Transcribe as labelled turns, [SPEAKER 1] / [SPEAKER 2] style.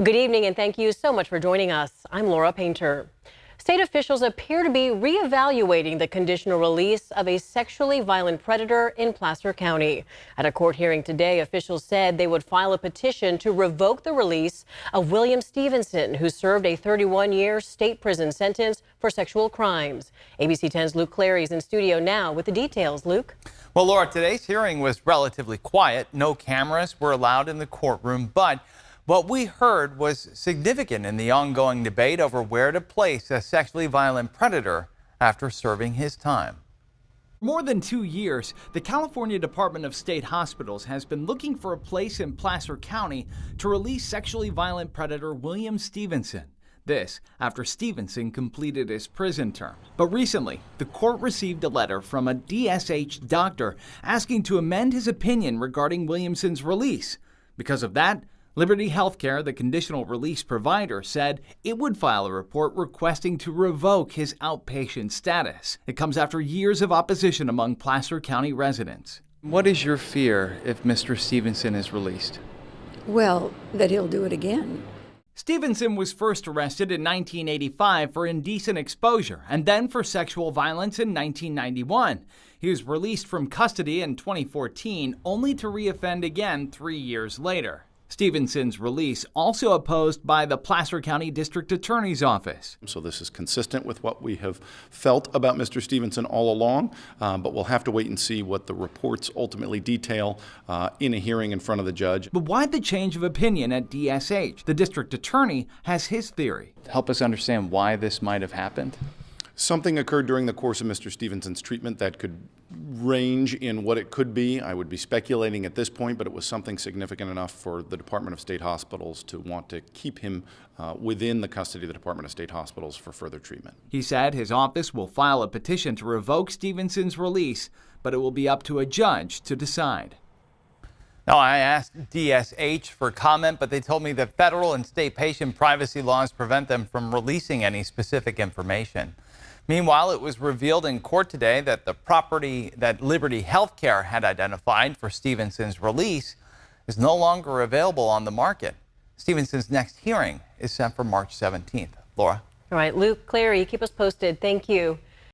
[SPEAKER 1] Good evening, and thank you so much for joining us. I'm Laura Painter. State officials appear to be reevaluating the conditional release of a sexually violent predator in Placer County. At a court hearing today, officials said they would file a petition to revoke the release of William Stephenson, who served a 31-year state prison sentence for sexual crimes. ABC 10's Luke Clary is in studio now with the details. Luke?
[SPEAKER 2] Well, Laura, today's hearing was relatively quiet. No cameras were allowed in the courtroom, but what we heard was significant in the ongoing debate over where to place a sexually violent predator after serving his time.
[SPEAKER 3] For more than 2 years, the California Department of State Hospitals has been looking for a place in Placer County to release sexually violent predator William Stephenson. This after Stephenson completed his prison term. But recently, the court received a letter from a DSH doctor asking to amend his opinion regarding Williamson's release. Because of that, Liberty Healthcare, the conditional release provider, said it would file a report requesting to revoke his outpatient status. It comes after years of opposition among Placer County residents.
[SPEAKER 2] What is your fear if Mr. Stephenson is released?
[SPEAKER 4] Well, that he'll do it again.
[SPEAKER 3] Stephenson was first arrested in 1985 for indecent exposure and then for sexual violence in 1991. He was released from custody in 2014, only to reoffend again 3 years later. Stephenson's release also opposed by the Placer County District Attorney's Office.
[SPEAKER 5] So this is consistent with what we have felt about Mr. Stephenson all along, but we'll have to wait and see what the reports ultimately detail in a hearing in front of the judge.
[SPEAKER 3] But why the change of opinion at DSH? The district attorney has his theory.
[SPEAKER 2] Help us understand why this might have happened.
[SPEAKER 5] Something occurred during the course of Mr. Stephenson's treatment that could range in what it could be. I would be speculating at this point, but it was something significant enough for the Department of State Hospitals to want to keep him within the custody of the Department of State Hospitals for further treatment.
[SPEAKER 3] He said his office will file a petition to revoke Stephenson's release, but it will be up to a judge to decide.
[SPEAKER 2] Now, I asked DSH for comment, but they told me that federal and state patient privacy laws prevent them from releasing any specific information. Meanwhile, it was revealed in court today that the property that Liberty Healthcare had identified for Stephenson's release is no longer available on the market. Stephenson's next hearing is set for March 17th. Laura?
[SPEAKER 1] All right, Luke Clary, keep us posted. Thank you.